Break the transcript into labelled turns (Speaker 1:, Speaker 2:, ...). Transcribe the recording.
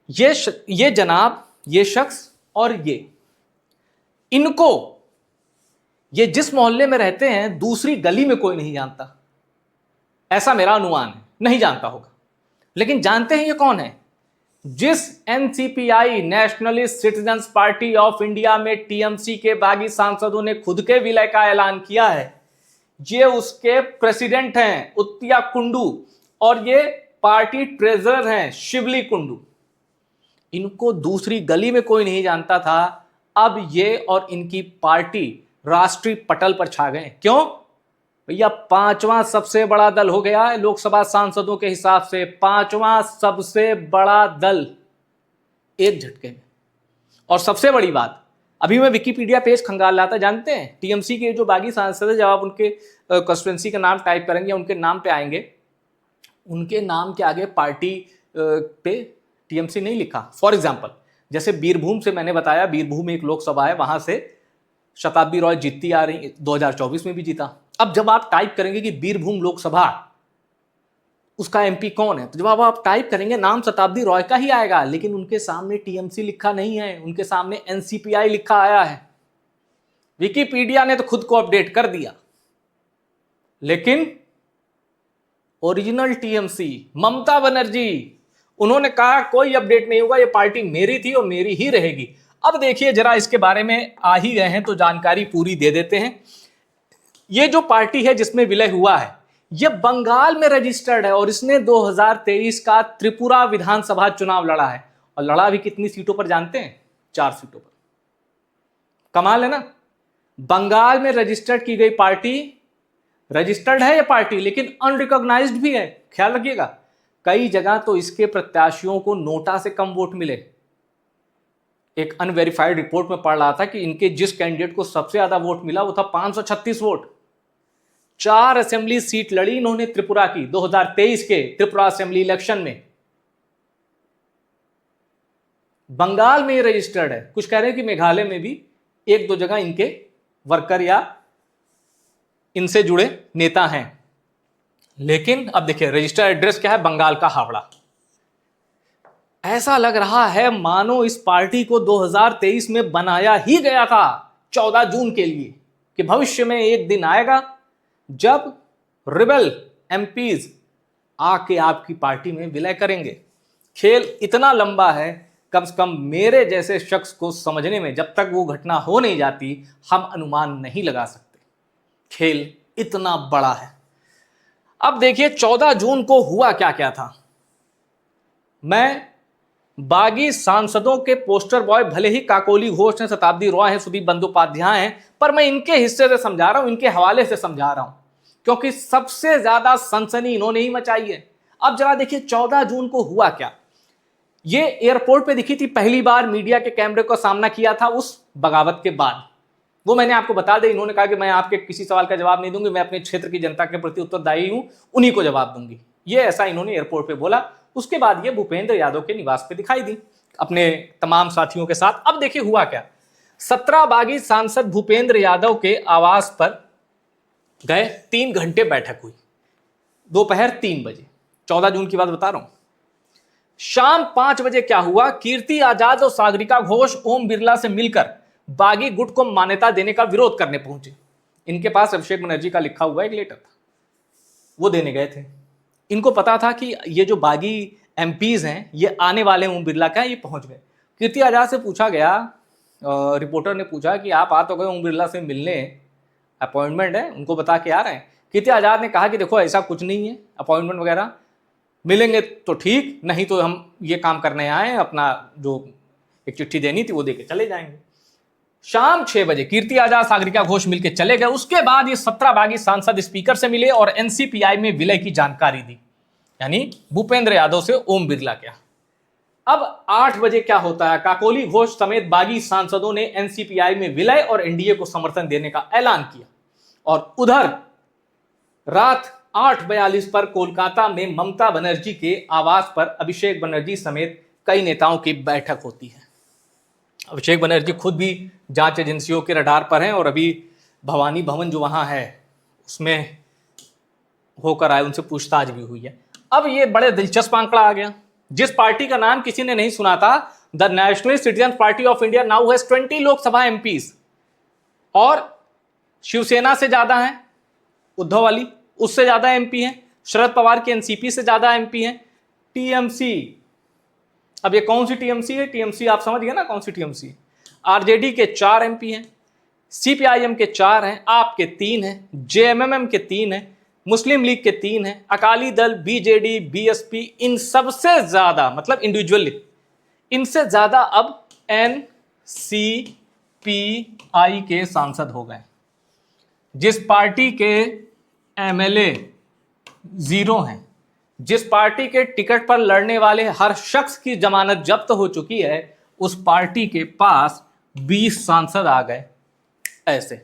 Speaker 1: ये जनाब, ये शख्स और इनको, ये जिस मोहल्ले में रहते हैं दूसरी गली में कोई नहीं जानता, ऐसा मेरा अनुमान है। नहीं जानता होगा, लेकिन जानते हैं ये कौन है? जिस NCPI, nationalist citizens party of India में टीएमसी के बागी सांसदों ने खुद के विलय का ऐलान किया है, ये उसके प्रेसिडेंट हैं उत्तिया कुंडू, और ये पार्टी ट्रेजरर हैं शिवली कुंडू। इनको दूसरी गली में कोई नहीं जानता था, अब ये और इनकी पार्टी राष्ट्रीय पटल पर छा गए। क्यों भैया? पांचवां सबसे बड़ा दल हो गया है लोकसभा सांसदों के हिसाब से, पांचवां सबसे बड़ा दल एक झटके में। और सबसे बड़ी बात, अभी मैं विकिपीडिया पेज खंगाल रहा था, जानते हैं टीएमसी के जो बागी सांसद है, जब आप उनके कॉन्स्टिट्यूएंसी का नाम टाइप करेंगे, उनके नाम पे आएंगे, उनके नाम के आगे पार्टी पे टीएमसी नहीं लिखा। फॉर एग्जाम्पल, जैसे बीरभूम से मैंने बताया, बीरभूम एक लोकसभा है, वहां से शताब्दी रॉय जीतती आ रही, 2024 में भी जीता। अब जब आप टाइप करेंगे कि बीरभूम लोकसभा, उसका एमपी कौन है, तो जब आप टाइप करेंगे नाम शताब्दी रॉय का ही आएगा, लेकिन उनके सामने टीएमसी लिखा नहीं है, उनके सामने एनसीपीआई लिखा आया है। विकिपीडिया ने तो खुद को अपडेट कर दिया, लेकिन ओरिजिनल टीएमसी ममता बनर्जी, उन्होंने कहा कोई अपडेट नहीं होगा, ये पार्टी मेरी थी और मेरी ही रहेगी। अब देखिए जरा, इसके बारे में आ ही गए हैं तो जानकारी पूरी दे देते हैं। ये जो पार्टी है जिसमें विलय हुआ है, ये बंगाल में रजिस्टर्ड है और इसने 2023 का त्रिपुरा विधानसभा चुनाव लड़ा है। और लड़ा भी कितनी सीटों पर जानते हैं? 4 सीटों पर। कमाल है ना? बंगाल में रजिस्टर्ड की गई पार्टी, रजिस्टर्ड है ये पार्टी लेकिन अनरिकॉग्नाइज्ड भी है। ख्याल रखिएगा, कई जगह तो इसके प्रत्याशियों को नोटा से कम वोट मिले। एक अनवेरिफाइड रिपोर्ट में पढ़ रहा था कि इनके जिस कैंडिडेट को सबसे ज्यादा वोट मिला वो था 536 वोट। 4 असेंबली सीट लड़ी इन्होंने त्रिपुरा की 2023 के त्रिपुरा असेंबली इलेक्शन में। बंगाल में ये रजिस्टर्ड है। कुछ कह रहे हैं कि मेघालय में भी 1-2 जगह इनके वर्कर या इनसे जुड़े नेता हैं, लेकिन अब देखिए रजिस्टर्ड एड्रेस क्या है? बंगाल का हावड़ा। ऐसा लग रहा है मानो इस पार्टी को 2023 में बनाया ही गया था 14 जून के लिए, कि भविष्य में एक दिन आएगा जब रिबेल एमपीज आके आपकी पार्टी में विलय करेंगे। खेल इतना लंबा है, कम से कम मेरे जैसे शख्स को समझने में जब तक वो घटना हो नहीं जाती हम अनुमान नहीं लगा सकते। खेल इतना बड़ा है। अब देखिए 14 जून को हुआ क्या क्या था। मैं बागी सांसदों के पोस्टर बॉय भले ही काकोली घोष हैं, शताब्दी रॉय हैं, सुदीप बंदोपाध्याय हैं, पर मैं इनके हिस्से से समझा रहा हूं, इनके हवाले से समझा रहा हूं, क्योंकि सबसे ज्यादा सनसनी इन्होंने ही मचाई है। अब जरा देखिए 14 जून को हुआ क्या। ये एयरपोर्ट पे दिखी थी पहली बार, मीडिया के कैमरे का सामना किया था उस बगावत के बाद। वो मैंने आपको बता दें, इन्होंने कहा कि मैं आपके किसी सवाल का जवाब नहीं दूंगी, मैं अपने क्षेत्र की जनता के प्रति उत्तरदायी हूं, उन्हीं को जवाब दूंगी। ये ऐसा इन्होंने एयरपोर्ट पे बोला। उसके बाद ये भूपेंद्र यादव के निवास पे दिखाई दी अपने तमाम साथियों के साथ। अब देखिए हुआ क्या। 17 बागी सांसद भूपेंद्र यादव के आवास पर गए, 3 घंटे बैठक हुई, दोपहर 3 बजे। 14 जून की बात बता रहा हूं। शाम 5 बजे क्या हुआ, कीर्ति आजाद और सागरिका घोष ओम बिरला से मिलकर बागी गुट को मान्यता देने का विरोध करने पहुंचे। इनके पास अभिषेक बनर्जी का लिखा हुआ एक लेटर था, वो देने गए थे। इनको पता था कि ये जो बागी एमपीज हैं ये आने वाले ओम बिरला का, ये पहुंच गए। कीर्ति आजाद से पूछा गया, रिपोर्टर ने पूछा कि आप आ तो गए ओम बिरला से मिलने, अपॉइंटमेंट है, उनको बता के आ रहे हैं। कीर्ति आजाद ने कहा कि देखो ऐसा कुछ नहीं है, अपॉइंटमेंट वगैरह मिलेंगे तो ठीक, नहीं तो हम ये काम करने आए हैं, अपना जो एक चिट्ठी देनी थी वो दे के चले जाएंगे। शाम 6 बजे कीर्ति आजाद सागरिका घोष मिलकर चले गए। उसके बाद ये 17 बागी सांसद स्पीकर से मिले और एनसीपीआई में विलय की जानकारी दी, यानी भूपेंद्र यादव से ओम बिरला क्या। अब 8 बजे क्या होता है, काकोली घोष समेत बागी सांसदों ने एनसीपीआई में विलय और एनडीए को समर्थन देने का ऐलान किया। और उधर रात 8:42 पर कोलकाता में ममता बनर्जी के आवास पर अभिषेक बनर्जी समेत कई नेताओं की बैठक होती है। अभिषेक बनर्जी खुद भी जांच एजेंसियों के रडार पर हैं और अभी भवानी भवन जो वहां है उसमें होकर आए, उनसे पूछताछ भी हुई है। अब ये बड़े दिलचस्प आंकड़ा आ गया। जिस पार्टी का नाम किसी ने नहीं सुना था, the national citizen party of India now has 20 Lok Sabha MPs, और शिवसेना से ज्यादा है उद्धव वाली, उससे ज्यादा एमपी हैं, शरद पवार की एनसीपी से ज्यादा एमपी हैं, टीएमसी, अब ये कौन सी टीएमसी है, टीएमसी आप समझ गए ना कौन सी टीएमसी, आरजेडी के 4 एमपी हैं, सीपीआईएम के 4 हैं, आप के 3 हैं, जेएमएम के 3 हैं, मुस्लिम लीग के 3 हैं, अकाली दल, बीजेडी, बीएसपी, इन सबसे ज्यादा मतलब इंडिविजुअली इनसे ज्यादा अब एनसीपीआई के सांसद हो गए। जिस पार्टी के एमएलए 0 हैं, जिस पार्टी के टिकट पर लड़ने वाले हर शख्स की जमानत जब्त हो चुकी है, उस पार्टी के पास 20 सांसद आ गए। ऐसे